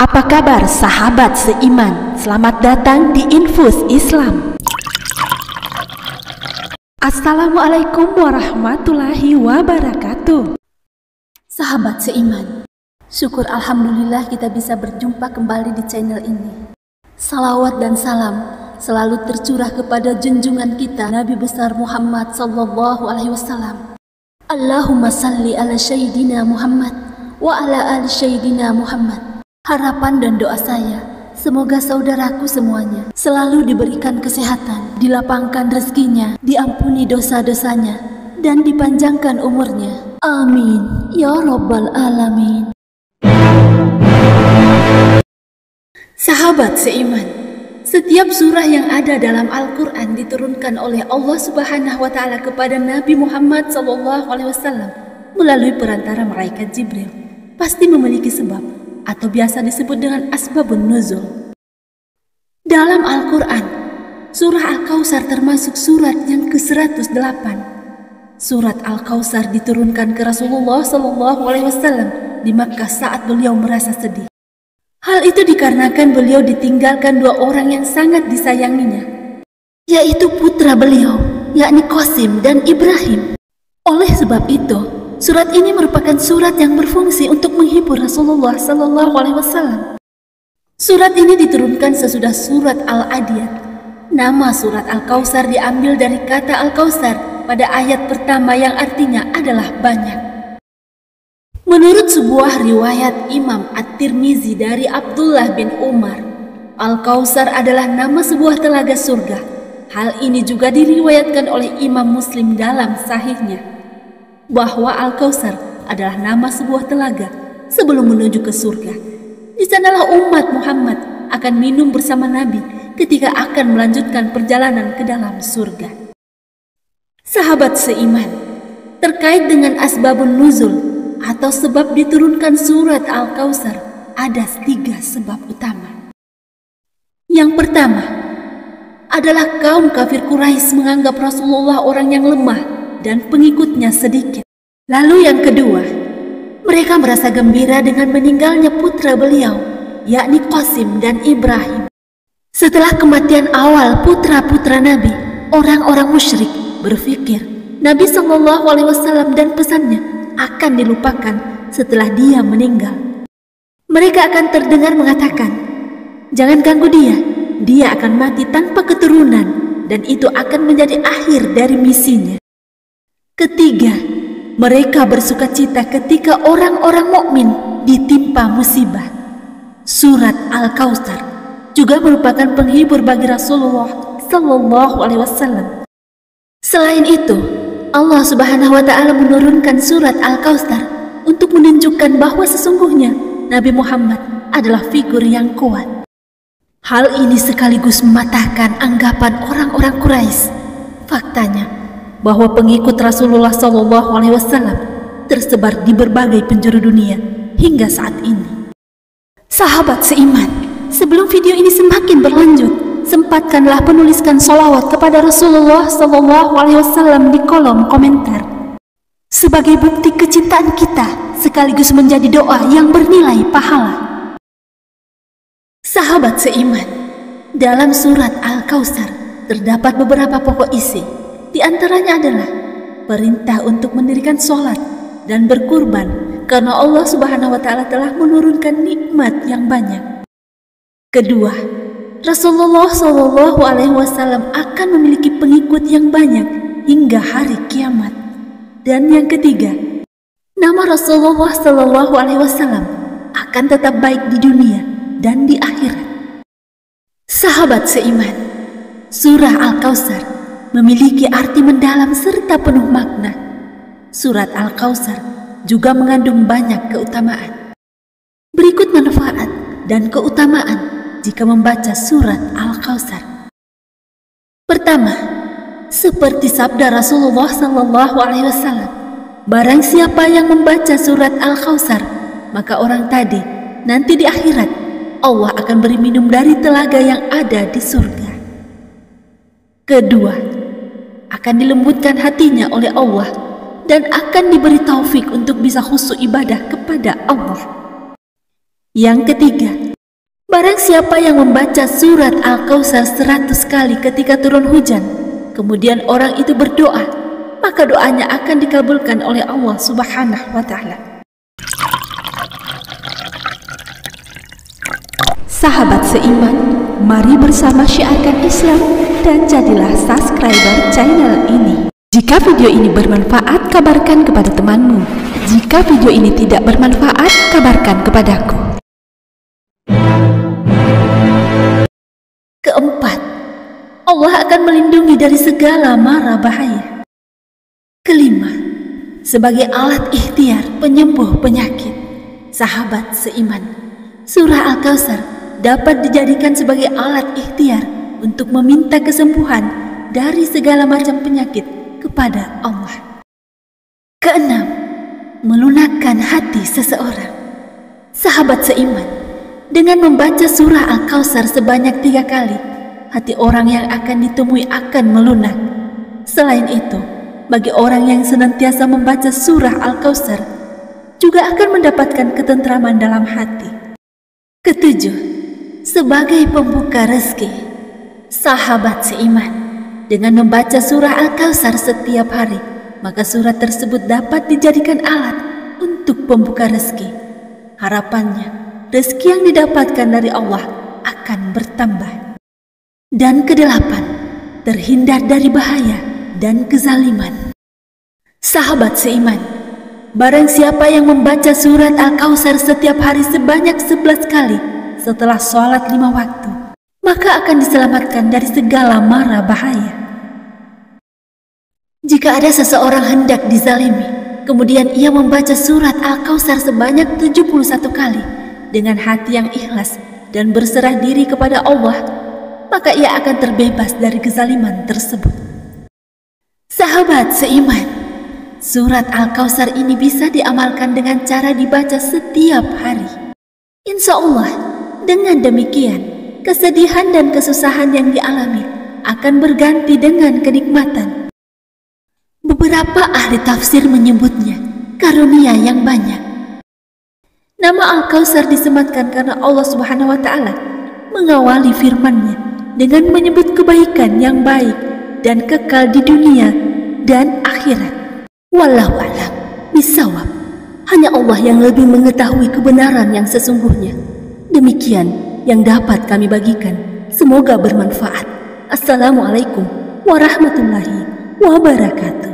Apa kabar sahabat seiman? Selamat datang di Infus Islam. Assalamualaikum warahmatullahi wabarakatuh. Sahabat seiman, syukur alhamdulillah kita bisa berjumpa kembali di channel ini. Salawat dan salam selalu tercurah kepada junjungan kita Nabi besar Muhammad sallallahu alaihi wasallam. Allahumma salli ala sayyidina Muhammad wa ala ali sayyidina Muhammad. Harapan dan doa saya, semoga saudaraku semuanya selalu diberikan kesehatan, dilapangkan rezekinya, diampuni dosa-dosanya, dan dipanjangkan umurnya. Amin ya rabbal alamin. Sahabat seiman, setiap surah yang ada dalam Al-Quran diturunkan oleh Allah Subhanahu wa Ta'ala kepada Nabi Muhammad SAW melalui perantara malaikat Jibril. Pasti memiliki sebab, atau biasa disebut dengan asbabun nuzul. Dalam Al-Quran, surah Al-Kautsar termasuk surat yang ke-108. Surat Al-Kautsar diturunkan ke Rasulullah SAW di Makkah saat beliau merasa sedih. Hal itu dikarenakan beliau ditinggalkan dua orang yang sangat disayanginya, yaitu putra beliau, yakni Qasim dan Ibrahim. Oleh sebab itu, surat ini merupakan surat yang berfungsi untuk menghibur Rasulullah SAW. Surat ini diturunkan sesudah surat Al-Adiyat. Nama surat Al-Kautsar diambil dari kata Al-Kautsar pada ayat pertama yang artinya adalah banyak. Menurut sebuah riwayat Imam At-Tirmizi dari Abdullah bin Umar, Al-Kautsar adalah nama sebuah telaga surga. Hal ini juga diriwayatkan oleh Imam Muslim dalam sahihnya, bahwa Al-Kautsar adalah nama sebuah telaga sebelum menuju ke surga. Di sanalah umat Muhammad akan minum bersama Nabi ketika akan melanjutkan perjalanan ke dalam surga. Sahabat seiman, terkait dengan asbabun nuzul atau sebab diturunkan surat Al-Kautsar, ada 3 sebab utama. Yang pertama adalah kaum kafir Quraisy menganggap Rasulullah orang yang lemah dan pengikutnya sedikit. Lalu yang kedua, mereka merasa gembira dengan meninggalnya putra beliau, yakni Qasim dan Ibrahim. Setelah kematian awal putra-putra Nabi, orang-orang musyrik berpikir Nabi SAW dan pesannya akan dilupakan setelah dia meninggal. Mereka akan terdengar mengatakan, "Jangan ganggu dia, dia akan mati tanpa keturunan dan itu akan menjadi akhir dari misinya." Ketiga, mereka bersukacita ketika orang-orang mukmin ditimpa musibah. Surat Al-Kautsar juga merupakan penghibur bagi Rasulullah SAW. Selain itu, Allah Subhanahu wa Ta'ala menurunkan surat Al-Kautsar untuk menunjukkan bahwa sesungguhnya Nabi Muhammad adalah figur yang kuat. Hal ini sekaligus mematahkan anggapan orang-orang Quraisy. Faktanya bahwa pengikut Rasulullah SAW tersebar di berbagai penjuru dunia hingga saat ini. Sahabat seiman, sebelum video ini semakin berlanjut, sempatkanlah penuliskan sholawat kepada Rasulullah SAW di kolom komentar sebagai bukti kecintaan kita sekaligus menjadi doa yang bernilai pahala. Sahabat seiman, dalam surat Al-Kautsar terdapat beberapa pokok isi. Di antaranya adalah perintah untuk mendirikan sholat dan berkurban karena Allah Subhanahu wa Ta'ala telah menurunkan nikmat yang banyak. Kedua, Rasulullah SAW akan memiliki pengikut yang banyak hingga hari kiamat. Dan yang ketiga, nama Rasulullah SAW akan tetap baik di dunia dan di akhirat. Sahabat seiman, surah Al-Kautsar memiliki arti mendalam serta penuh makna. Surat Al-Kautsar juga mengandung banyak keutamaan. Berikut manfaat dan keutamaan jika membaca surat Al-Kautsar. Pertama, seperti sabda Rasulullah SAW, barang siapa yang membaca surat Al-Kautsar, maka orang tadi nanti di akhirat Allah akan beri minum dari telaga yang ada di surga. Kedua, akan dilembutkan hatinya oleh Allah dan akan diberi taufik untuk bisa khusyuk ibadah kepada Allah. Yang ketiga, Barang siapa yang membaca surat Al-Kautsar 100 kali ketika turun hujan, kemudian orang itu berdoa, maka doanya akan dikabulkan oleh Allah Subhanahu wa Ta'ala. Sahabat seiman, mari bersama syiarkan Islam dan jadilah subscriber channel ini. Jika video ini bermanfaat, kabarkan kepada temanmu. Jika video ini tidak bermanfaat, kabarkan kepadaku. Keempat, Allah akan melindungi dari segala mara bahaya. Kelima, sebagai alat ikhtiar penyembuh penyakit. Sahabat seiman, surah Al-Kautsar dapat dijadikan sebagai alat ikhtiar untuk meminta kesembuhan dari segala macam penyakit kepada Allah. Keenam, melunakkan hati seseorang. Sahabat seiman, dengan membaca surah Al-Kautsar sebanyak 3 kali, hati orang yang akan ditemui akan melunak. Selain itu, bagi orang yang senantiasa membaca surah Al-Kautsar juga akan mendapatkan ketentraman dalam hati. Ketujuh, sebagai pembuka rezeki. Sahabat seiman, dengan membaca surah Al-Kautsar setiap hari, maka surat tersebut dapat dijadikan alat untuk pembuka rezeki. Harapannya, rezeki yang didapatkan dari Allah akan bertambah. Dan kedelapan, terhindar dari bahaya dan kezaliman. Sahabat seiman, barang siapa yang membaca surat Al-Kautsar setiap hari sebanyak 11 kali setelah sholat 5 waktu, maka akan diselamatkan dari segala mara bahaya. Jika ada seseorang hendak dizalimi, kemudian ia membaca surat Al-Kautsar sebanyak 71 kali dengan hati yang ikhlas dan berserah diri kepada Allah, maka ia akan terbebas dari kezaliman tersebut. Sahabat seiman, surat Al-Kautsar ini bisa diamalkan dengan cara dibaca setiap hari. Insya Allah, dengan demikian, kesedihan dan kesusahan yang dialami akan berganti dengan kenikmatan. Beberapa ahli tafsir menyebutnya karunia yang banyak. Nama Al-Kautsar disematkan karena Allah Subhanahu wa Ta'ala mengawali firman-Nya dengan menyebut kebaikan yang baik dan kekal di dunia dan akhirat. Wallahu a'lam bishawab. Hanya Allah yang lebih mengetahui kebenaran yang sesungguhnya. Demikian yang dapat kami bagikan. Semoga bermanfaat. Assalamualaikum warahmatullahi wabarakatuh.